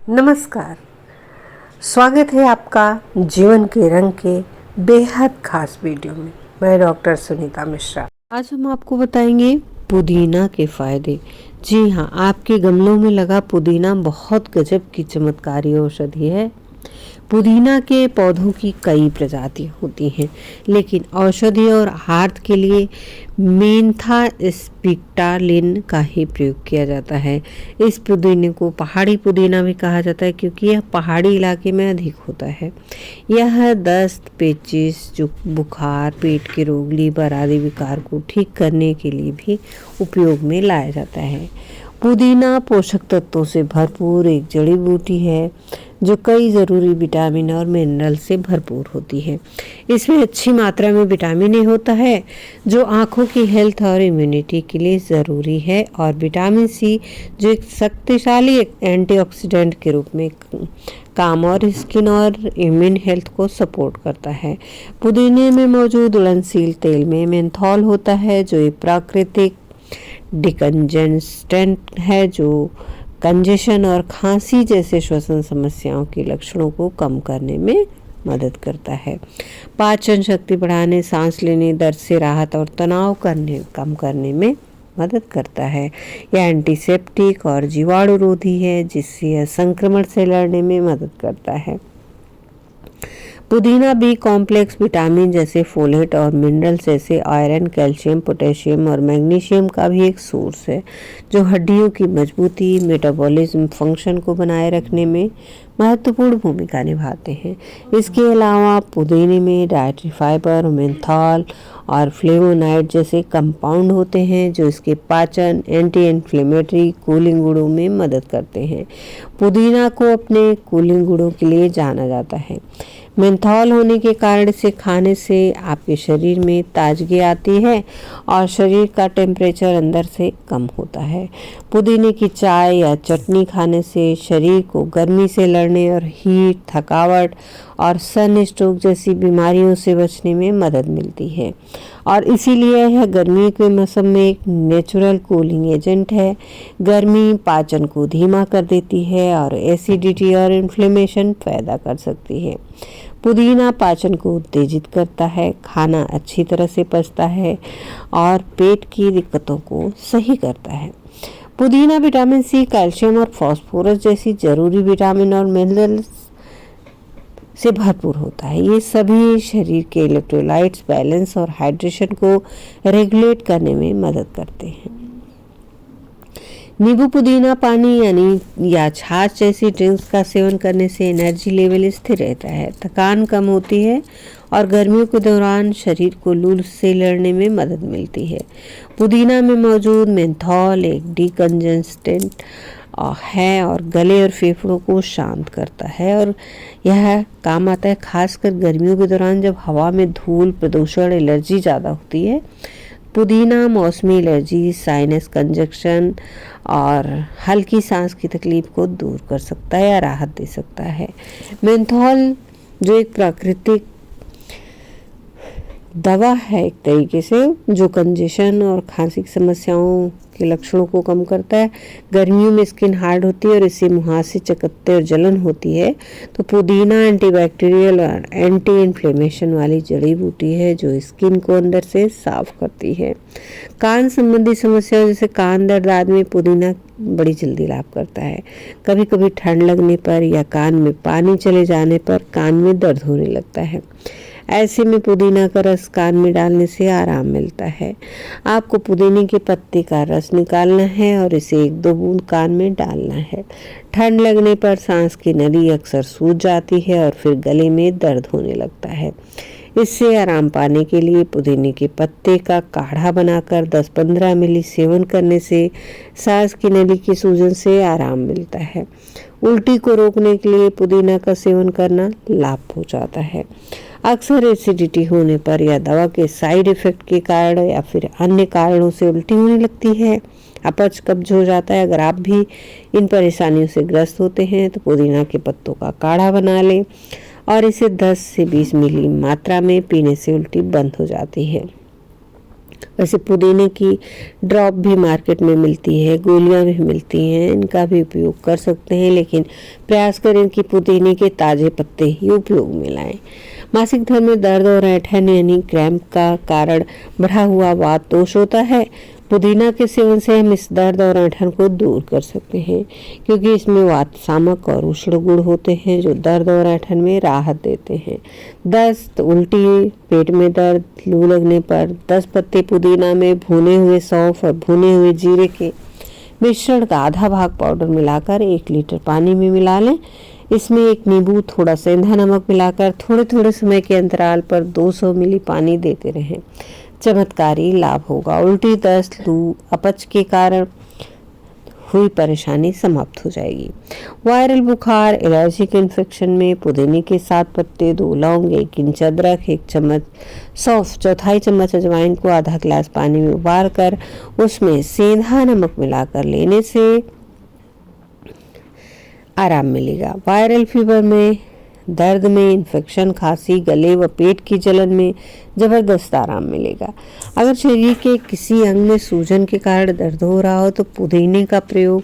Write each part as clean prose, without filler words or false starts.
नमस्कार। स्वागत है आपका जीवन के रंग के बेहद खास वीडियो में। मैं डॉक्टर सुनीता मिश्रा। आज हम आपको बताएंगे पुदीना के फायदे। जी हाँ, आपके गमलों में लगा पुदीना बहुत गजब की चमत्कारी औषधि है। पुदीना के पौधों की कई प्रजातियां होती हैं, लेकिन औषधि और आहार के लिए मेंथा स्पिक्टालिन का ही प्रयोग किया जाता है। इस पुदीने को पहाड़ी पुदीना भी कहा जाता है, क्योंकि यह पहाड़ी इलाके में अधिक होता है। यह दस्त, पेचिश, बुखार, पेट के रोग, लीवर आदि विकार को ठीक करने के लिए भी उपयोग में लाया जाता है। पुदीना पोषक तत्वों से भरपूर एक जड़ी बूटी है, जो कई ज़रूरी विटामिन और मिनरल से भरपूर होती है। इसमें अच्छी मात्रा में विटामिन ए होता है, जो आँखों की हेल्थ और इम्यूनिटी के लिए ज़रूरी है, और विटामिन सी, जो एक शक्तिशाली एंटीऑक्सीडेंट के रूप में काम और स्किन और इम्यून हेल्थ को सपोर्ट करता है। पुदीने में मौजूद उड़नसील तेल में मेंथॉल होता है, जो एक प्राकृतिक डिकंजेस्टेंट है, जो कंजेशन और खांसी जैसे श्वसन समस्याओं के लक्षणों को कम करने में मदद करता है। पाचन शक्ति बढ़ाने, सांस लेने, दर्द से राहत और तनाव कम करने में मदद करता है। यह एंटीसेप्टिक और जीवाणु रोधी है, जिससे यह संक्रमण से लड़ने में मदद करता है। पुदीना बी कॉम्प्लेक्स विटामिन जैसे फोलेट और मिनरल्स जैसे आयरन, कैल्शियम, पोटेशियम और मैग्नीशियम का भी एक सोर्स है, जो हड्डियों की मजबूती, मेटाबॉलिज्म फंक्शन को बनाए रखने में महत्वपूर्ण भूमिका निभाते हैं। इसके अलावा पुदीने में डाइटरी फाइबर, मेंथॉल और फ्लेवोनाइड जैसे कंपाउंड होते हैं, जो इसके पाचन, एंटी इन्फ्लेमेटरी, कूलिंग गुणों में मदद करते हैं। पुदीना को अपने कूलिंग गुणों के लिए जाना जाता है। मेंथॉल होने के कारण इसे खाने से आपके शरीर में ताजगी आती है और शरीर का टेम्परेचर अंदर से कम होता है। पुदीने की चाय या चटनी खाने से शरीर को गर्मी से लड़ने और हीट, थकावट और सन स्ट्रोक जैसी बीमारियों से बचने में मदद मिलती है, और इसीलिए यह गर्मी के मौसम में एक नेचुरल कूलिंग एजेंट है। गर्मी पाचन को धीमा कर देती है और एसिडिटी और इन्फ्लेमेशन पैदा कर सकती है। पुदीना पाचन को उत्तेजित करता है, खाना अच्छी तरह से पचता है और पेट की दिक्कतों को सही करता है। पुदीना विटामिन सी, कैल्शियम और फास्फोरस जैसी जरूरी विटामिन और मिनरल्स से भरपूर होता है। ये सभी शरीर के इलेक्ट्रोलाइट्स बैलेंस और हाइड्रेशन को रेगुलेट करने में मदद करते हैं। नींबू पुदीना पानी या छाछ जैसी ड्रिंक्स का सेवन करने से एनर्जी लेवल स्थिर रहता है, थकान कम होती है और गर्मियों के दौरान शरीर को लू से लड़ने में मदद मिलती है। पुदीना में मौजूद मेंथॉल एक डिकंजेस्टेंट है और गले और फेफड़ों को शांत करता है, और यह काम आता है खासकर गर्मियों के दौरान, जब हवा में धूल, प्रदूषण, एलर्जी ज़्यादा होती है। पुदीना मौसमी एलर्जी, साइनस कंजक्शन और हल्की सांस की तकलीफ को दूर कर सकता है या राहत दे सकता है। मेंथॉल, जो एक प्राकृतिक दवा है एक तरीके से, जो कंजेशन और खांसी की समस्याओं के लक्षणों को कम करता है। गर्मियों में स्किन हार्ड होती है और इससे मुहासे, चकत्ते और जलन होती है, तो पुदीना एंटीबैक्टीरियल और एंटी इन्फ्लेमेशन वाली जड़ी बूटी है, जो स्किन को अंदर से साफ करती है। कान संबंधी समस्याओं जैसे कान दर्द आदि में पुदीना बड़ी जल्दी लाभ करता है। कभी कभी ठंड लगने पर या कान में पानी चले जाने पर कान में दर्द होने लगता है। ऐसे में पुदीना का रस कान में डालने से आराम मिलता है। आपको पुदीने के पत्ते का रस निकालना है और इसे 1-2 बूंद कान में डालना है। ठंड लगने पर सांस की नली अक्सर सूज जाती है और फिर गले में दर्द होने लगता है। इससे आराम पाने के लिए पुदीने के पत्ते का काढ़ा बनाकर 10-15 मिली सेवन करने से सांस की नली की सूजन से आराम मिलता है। उल्टी को रोकने के लिए पुदीना का सेवन करना लाभ पहुंचाता है। अक्सर एसिडिटी होने पर या दवा के साइड इफेक्ट के कारण या फिर अन्य कारणों से उल्टी होने लगती है, अपच, कब्ज हो जाता है। अगर आप भी इन परेशानियों से ग्रस्त होते हैं तो पुदीना के पत्तों का काढ़ा बना लें और इसे 10 से 20 मिली मात्रा में पीने से उल्टी बंद हो जाती है। वैसे पुदीने की ड्रॉप भी मार्केट में मिलती है, गोलियां भी मिलती हैं, इनका भी उपयोग कर सकते हैं, लेकिन प्रयास करें कि पुदीने के ताज़े पत्ते ही उपयोग में लाएं। मासिक धर्म में दर्द और ऐंठन यानी क्रैम्प का कारण बढ़ा हुआ वात दोष होता है। पुदीना के सेवन से हम इस दर्द और ऐंठन को दूर कर सकते हैं, क्योंकि इसमें वात शामक और उष्ण गुण होते हैं जो दर्द और ऐंठन में राहत देते हैं। दस्त, उल्टी, पेट में दर्द, लू लगने पर 10 पत्ते पुदीना में भुने हुए सौंफ और भुने हुए जीरे के मिश्रण का आधा भाग पाउडर मिलाकर 1 लीटर पानी में मिला लें। इसमें 1 नींबू, थोड़ा सेंधा नमक मिलाकर थोड़े थोड़े समय के अंतराल पर 200 मिली पानी देते रहें। चमत्कारी लाभ होगा। उल्टी, दस्त, लू, अपच के कारण हुई परेशानी समाप्त हो जाएगी। वायरल बुखार, एलर्जिक इन्फेक्शन में पुदीने के 7 पत्ते, 2 लौंग, 1 इंच अदरक, 1 चम्मच सौंफ, 1/4 चम्मच अजवाइन को आधा गिलास पानी में उबालकर उसमें सेंधा नमक मिलाकर लेने से आराम मिलेगा। वायरल फीवर में, दर्द में, इन्फेक्शन, खांसी, गले व पेट की जलन में जबरदस्त आराम मिलेगा। अगर शरीर के किसी अंग में सूजन के कारण दर्द हो रहा हो तो पुदीने का प्रयोग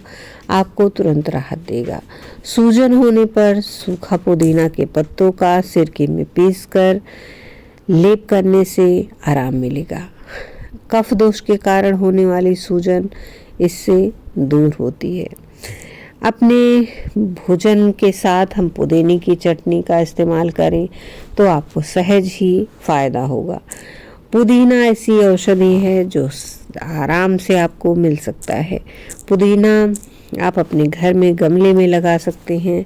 आपको तुरंत राहत देगा। सूजन होने पर सूखा पुदीना के पत्तों का सिरके में पीसकर लेप करने से आराम मिलेगा। कफ दोष के कारण होने वाली सूजन इससे दूर होती है। अपने भोजन के साथ हम पुदीने की चटनी का इस्तेमाल करें तो आपको सहज ही फायदा होगा। पुदीना ऐसी औषधि है जो आराम से आपको मिल सकता है। पुदीना आप अपने घर में गमले में लगा सकते हैं।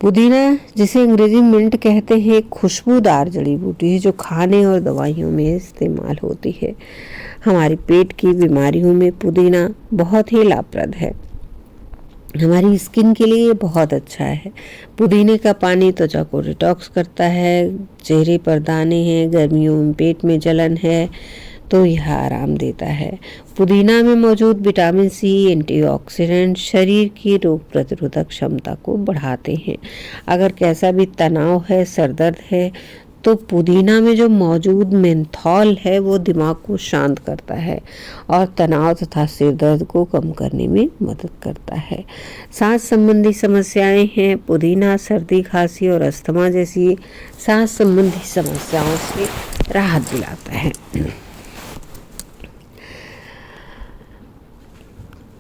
पुदीना, जिसे अंग्रेजी मिंट कहते हैं, खुशबूदार जड़ी बूटी है जो खाने और दवाइयों में इस्तेमाल होती है। हमारी पेट की बीमारियों में पुदीना बहुत ही लाभप्रद है। हमारी स्किन के लिए बहुत अच्छा है। पुदीने का पानी त्वचा को डिटॉक्स करता है। चेहरे पर दाने हैं, गर्मियों में पेट में जलन है तो यह आराम देता है। पुदीना में मौजूद विटामिन सी, एंटीऑक्सीडेंट शरीर की रोग प्रतिरोधक क्षमता को बढ़ाते हैं। अगर कैसा भी तनाव है, सरदर्द है, तो पुदीना में जो मौजूद मेंथॉल है वो दिमाग को शांत करता है और तनाव तथा सिर दर्द को कम करने में मदद करता है। सांस संबंधी समस्याएं हैं, पुदीना सर्दी, खांसी और अस्थमा जैसी सांस संबंधी समस्याओं से राहत दिलाता है।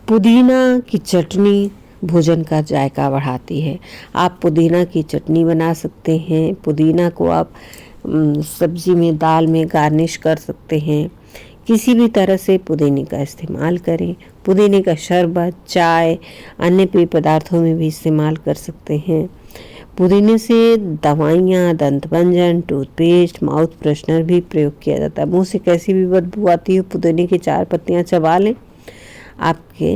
पुदीना की चटनी भोजन का जायका बढ़ाती है। आप पुदीना की चटनी बना सकते हैं। पुदीना को आप सब्जी में, दाल में गार्निश कर सकते हैं। किसी भी तरह से पुदीने का इस्तेमाल करें। पुदीने का शरबत, चाय, अन्य पेय पदार्थों में भी इस्तेमाल कर सकते हैं। पुदीने से दवाइयाँ, दंतमंजन, टूथपेस्ट, माउथ फ्रेशनर भी प्रयोग किया जाता है। मुँह से कैसी भी बदबू आती है, पुदीने की 4 पत्तियाँ चबा लें, आपके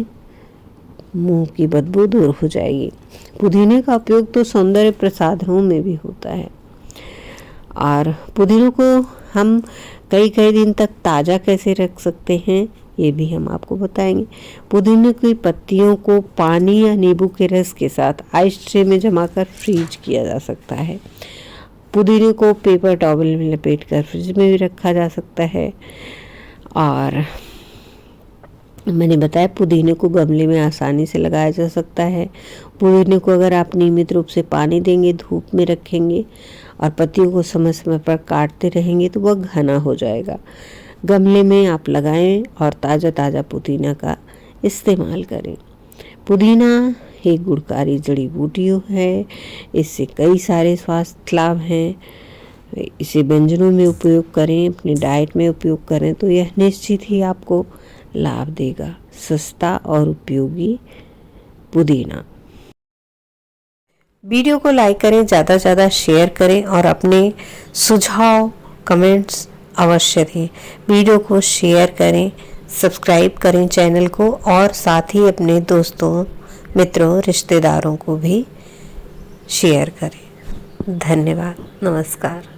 मुंह की बदबू दूर हो जाएगी। पुदीने का उपयोग तो सौंदर्य प्रसाधनों में भी होता है और पुदीने को हम कई दिन तक ताज़ा कैसे रख सकते हैं ये भी हम आपको बताएंगे। पुदीने की पत्तियों को पानी या नींबू के रस के साथ आइस ट्रे में जमा कर फ्रीज किया जा सकता है। पुदीने को पेपर टॉवल में लपेट कर फ्रिज में भी रखा जा सकता है। और मैंने बताया पुदीने को गमले में आसानी से लगाया जा सकता है। पुदीने को अगर आप नियमित रूप से पानी देंगे, धूप में रखेंगे और पत्तियों को समय समय पर काटते रहेंगे तो वह घना हो जाएगा। गमले में आप लगाएं और ताज़ा पुदीना का इस्तेमाल करें। पुदीना एक गुणकारी जड़ी बूटी है। इससे कई सारे स्वास्थ्य लाभ हैं। इसे व्यंजनों में उपयोग करें, अपने डाइट में उपयोग करें तो यह निश्चित ही आपको लाभ देगा। सस्ता और उपयोगी पुदीना। वीडियो को लाइक करें, ज़्यादा से ज़्यादा शेयर करें और अपने सुझाव, कमेंट्स अवश्य दें। वीडियो को शेयर करें, सब्सक्राइब करें चैनल को और साथ ही अपने दोस्तों, मित्रों, रिश्तेदारों को भी शेयर करें। धन्यवाद। नमस्कार।